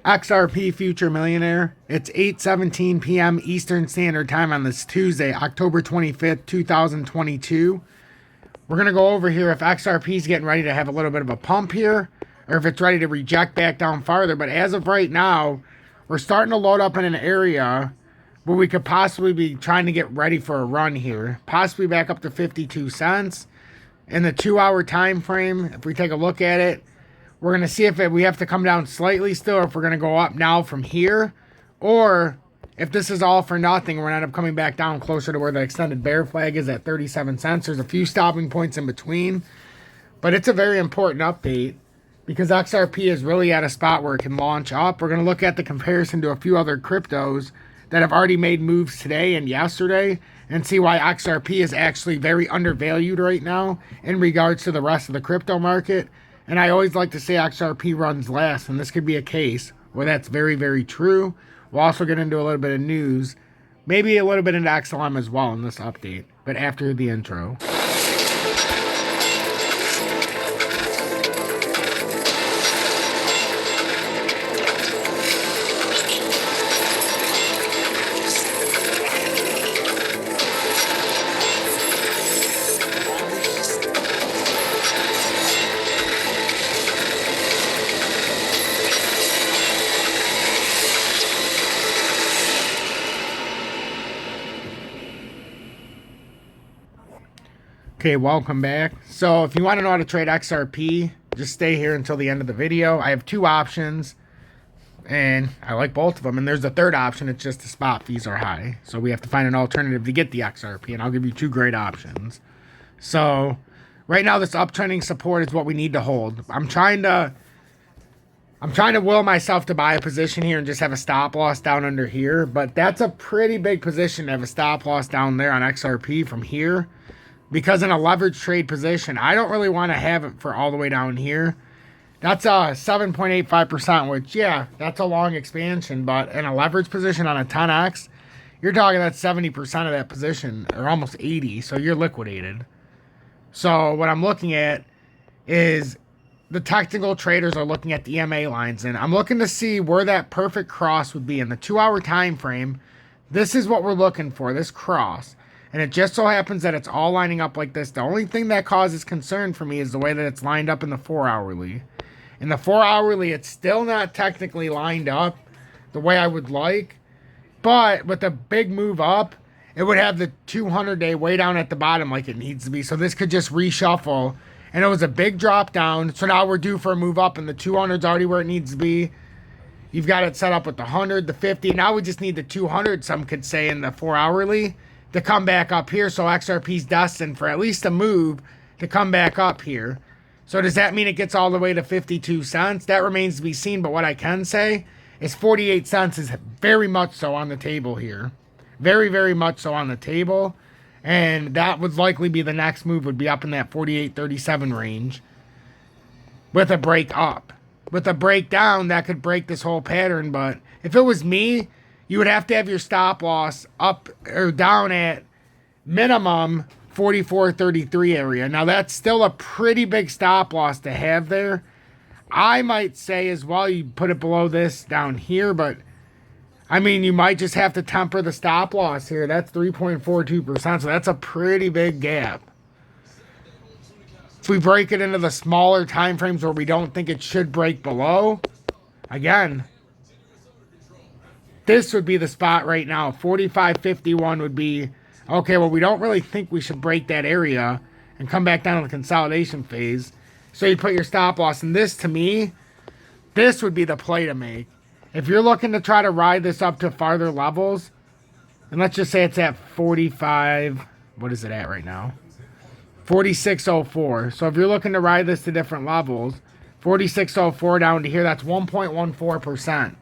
XRP Future Millionaire. It's 8:17 p.m. Eastern Standard Time on this Tuesday, October 25th, 2022. We're going to go over here if XRP is getting ready to have a little bit of a pump here, or if it's ready to reject back down farther. But as of right now, we're starting to load up in an area where we could possibly be trying to get ready for a run here, possibly back up to 52 cents. In the 2-hour time frame, if we take a look at it, we're going to see if we have to come down slightly still, or if we're going to go up now from here, or if this is all for nothing, we're going to end up coming back down closer to where the extended bear flag is at 37 cents. There's a few stopping points in between, but it's a very important update because XRP is really at a spot where it can launch up. We're going to look at the comparison to a few other cryptos that have already made moves today and yesterday and see why XRP is actually very undervalued right now in regards to the rest of the crypto market. And I always like to say XRP runs last, and this could be a case where that's very, very true. We'll also get into a little bit of news, maybe a little bit into XLM as well in this update, but after the intro. Okay, welcome back. So if you want to know how to trade XRP, just stay here until the end of the video. I have two options, and I like both of them. And there's a third option. It's just the spot fees are high. So we have to find an alternative to get the XRP, and I'll give you two great options. So right now, this uptrending support is what we need to hold. I'm trying to will myself to buy a position here and just have a stop loss down under here. But that's a pretty big position to have a stop loss down there on XRP from here. Because in a leverage trade position, I don't really want to have it for all the way down here. That's a 7.85%, which, yeah, that's a long expansion. But in a leverage position on a 10x, you're talking that's 70% of that position, or almost 80, so you're liquidated. So what I'm looking at is the technical traders are looking at the EMA lines, and I'm looking to see where that perfect cross would be in the 2-hour time frame. This is what we're looking for, this cross. And it just so happens that it's all lining up like this. The only thing that causes concern for me is the way that it's lined up in the 4-hourly. In the 4-hourly, it's still not technically lined up the way I would like. But with a big move up, it would have the 200-day way down at the bottom like it needs to be. So this could just reshuffle. And it was a big drop down. So now we're due for a move up, and the 200's already where it needs to be. You've got it set up with the 100, the 50. Now we just need the 200, some could say, in the 4-hourly. To come back up here, so XRP's destined for at least a move to come back up here. So does that mean it gets all the way to 52 cents? That remains to be seen, but what I can say is 48 cents is very much so on the table here. Very, very much so on the table. And that would likely be the next move, would be up in that 48.37 range with a break up. With a breakdown, that could break this whole pattern, but if it was me, you would have to have your stop loss up or down at minimum 44.33 area. Now, that's still a pretty big stop loss to have there. I might say as well, you put it below this down here, but I mean, you might just have to temper the stop loss here. That's 3.42%, so that's a pretty big gap. If we break it into the smaller time frames where we don't think it should break below, again, this would be the spot right now. 45.51 would be, okay, well, we don't really think we should break that area and come back down to the consolidation phase. So you put your stop loss. And this, to me, this would be the play to make. If you're looking to try to ride this up to farther levels, and let's just say it's at 45, what is it at right now? 46.04. So if you're looking to ride this to different levels, 46.04 down to here, that's 1.14%.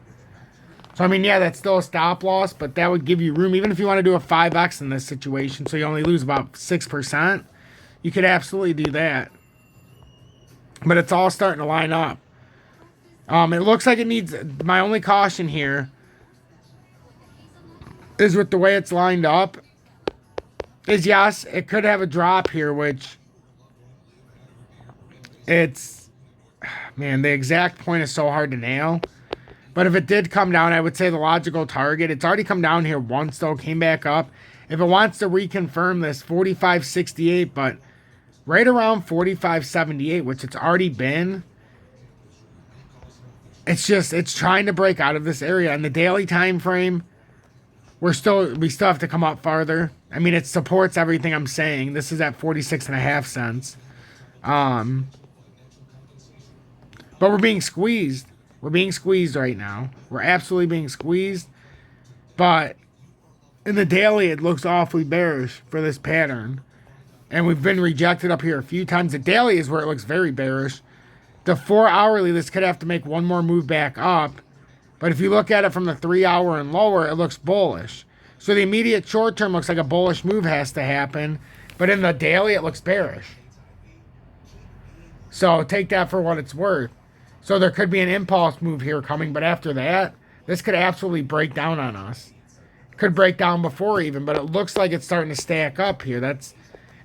So, I mean, yeah, that's still a stop loss, but that would give you room. Even if you want to do a 5x in this situation, so you only lose about 6%, you could absolutely do that. But it's all starting to line up. It looks like it needs, my only caution here is with the way it's lined up, is yes, it could have a drop here, which it's, man, the exact point is so hard to nail. But if it did come down, I would say the logical target. It's already come down here once, though. Came back up. If it wants to reconfirm this, 45.68, but right around 45.78, which it's already been. It's trying to break out of this area. And the daily time frame, we still have to come up farther. I mean, it supports everything I'm saying. This is at 46.5 cents. But we're being squeezed. We're being squeezed right now. We're absolutely being squeezed. But in the daily, it looks awfully bearish for this pattern. And we've been rejected up here a few times. The daily is where it looks very bearish. The 4-hourly, this could have to make one more move back up. But if you look at it from the 3-hour and lower, it looks bullish. So the immediate short term looks like a bullish move has to happen. But in the daily, it looks bearish. So take that for what it's worth. So there could be an impulse move here coming. But after that, this could absolutely break down on us. It could break down before even. But it looks like it's starting to stack up here. And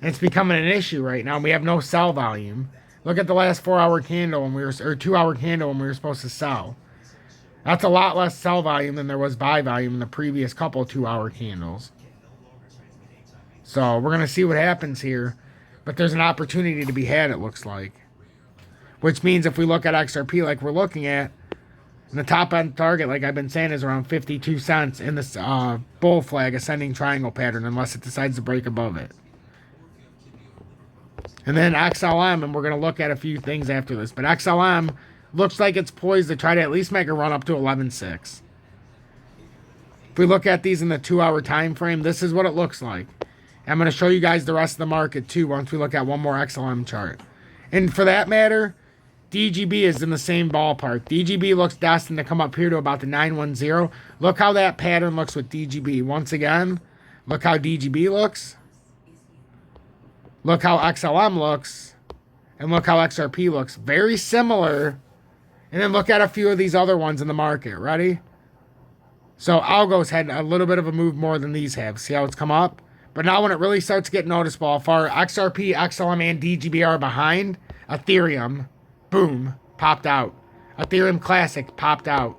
it's becoming an issue right now. We have no sell volume. Look at the last 4-hour candle when or 2-hour candle when we were supposed to sell. That's a lot less sell volume than there was buy volume in the previous couple 2-hour candles. So we're going to see what happens here. But there's an opportunity to be had, it looks like. Which means if we look at XRP like we're looking at, and the top end target, like I've been saying, is around 52 cents in this bull flag ascending triangle pattern unless it decides to break above it. And then XLM, and we're going to look at a few things after this. But XLM looks like it's poised to try to at least make a run up to 11.6. If we look at these in the 2-hour time frame, this is what it looks like. I'm going to show you guys the rest of the market too once we look at one more XLM chart. And for that matter, DGB is in the same ballpark. DGB looks destined to come up here to about the 910. Look how that pattern looks with DGB. Once again, look how DGB looks. Look how XLM looks. And look how XRP looks. Very similar. And then look at a few of these other ones in the market. Ready? So Algo's had a little bit of a move more than these have. See how it's come up? But now when it really starts to get noticeable, how far XRP, XLM, and DGB are behind, Ethereum, boom, popped out. Ethereum Classic popped out.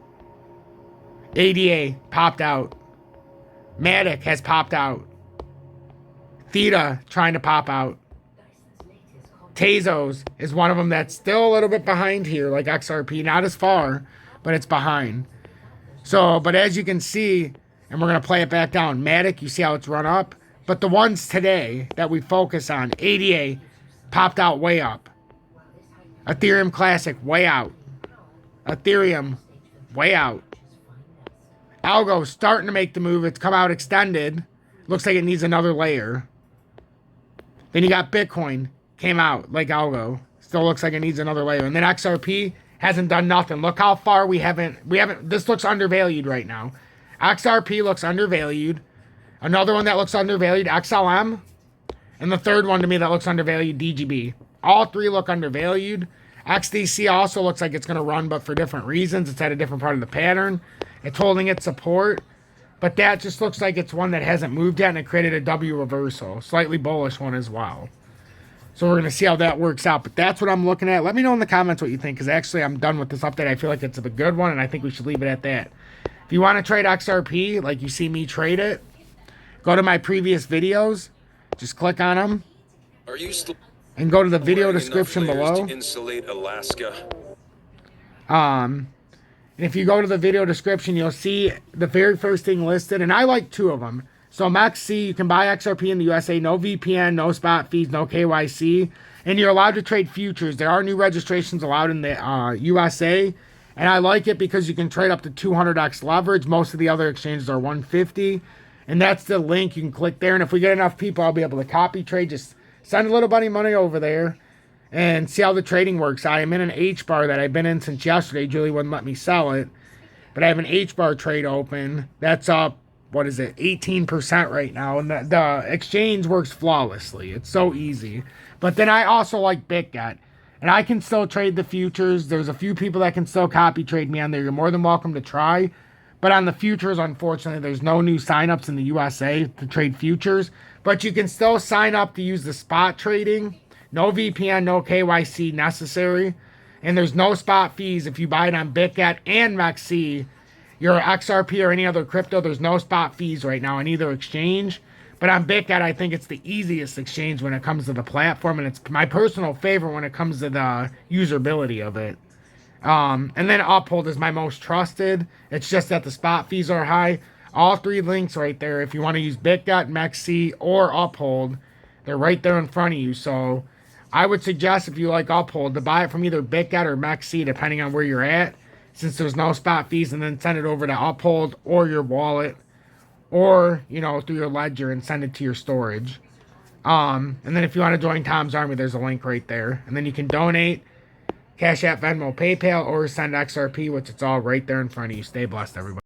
ADA popped out. Matic has popped out. Theta trying to pop out. Tezos is one of them that's still a little bit behind here, like XRP. Not as far, but it's behind. So, but as you can see, and we're going to play it back down. Matic, you see how it's run up? But the ones today that we focus on, ADA popped out way up. Ethereum Classic, way out. Ethereum, way out. Algo starting to make the move. It's come out extended. Looks like it needs another layer. Then you got Bitcoin, came out like Algo. Still looks like it needs another layer. And then XRP hasn't done nothing. Look how far we haven't, this looks undervalued right now. XRP looks undervalued. Another one that looks undervalued, XLM. And the third one to me that looks undervalued, DGB. All three look undervalued. XDC also looks like it's going to run, but for different reasons. It's at a different part of the pattern. It's holding its support. But that just looks like it's one that hasn't moved yet, and it created a W reversal. Slightly bullish one as well. So we're going to see how that works out. But that's what I'm looking at. Let me know in the comments what you think, because actually I'm done with this update. I feel like it's a good one, and I think we should leave it at that. If you want to trade XRP, like you see me trade it, go to my previous videos. Just click on them. Are you still and go to the video description below. to insulate Alaska? And if you go to the video description, you'll see the very first thing listed, and I like two of them. So MEXC, you can buy XRP in the USA, no VPN, no spot fees, no KYC, and you're allowed to trade futures. There are new registrations allowed in the USA, and I like it because you can trade up to 200x leverage. Most of the other exchanges are 150, and that's the link. You can click there, and if we get enough people, I'll be able to copy trade. Just send a little money over there and see how the trading works. I am in an H-bar that I've been in since yesterday. Julie wouldn't let me sell it, but I have an H-bar trade open. That's up, what is it, 18% right now, and the exchange works flawlessly. It's so easy. But then I also like BitGet, and I can still trade the futures. There's a few people that can still copy trade me on there. You're more than welcome to try. But on the futures, unfortunately, there's no new signups in the USA to trade futures. But you can still sign up to use the spot trading. No VPN, no KYC necessary. And there's no spot fees if you buy it on BitGet and MEXC. Your XRP or any other crypto, there's no spot fees right now on either exchange. But on BitGet, I think it's the easiest exchange when it comes to the platform, and it's my personal favorite when it comes to the usability of it. And then UPHOLD is my most trusted. It's just that the spot fees are high. All three links right there. If you want to use BitGet, MEXC, or UPHOLD, they're right there in front of you. So I would suggest, if you like UPHOLD, to buy it from either BitGet or MEXC, depending on where you're at, since there's no spot fees, and then send it over to UPHOLD or your wallet, or, you know, through your ledger and send it to your storage. And then if you want to join Tom's Army, there's a link right there. And then you can donate, Cash App, Venmo, PayPal, or send XRP, which it's all right there in front of you. Stay blessed, everybody.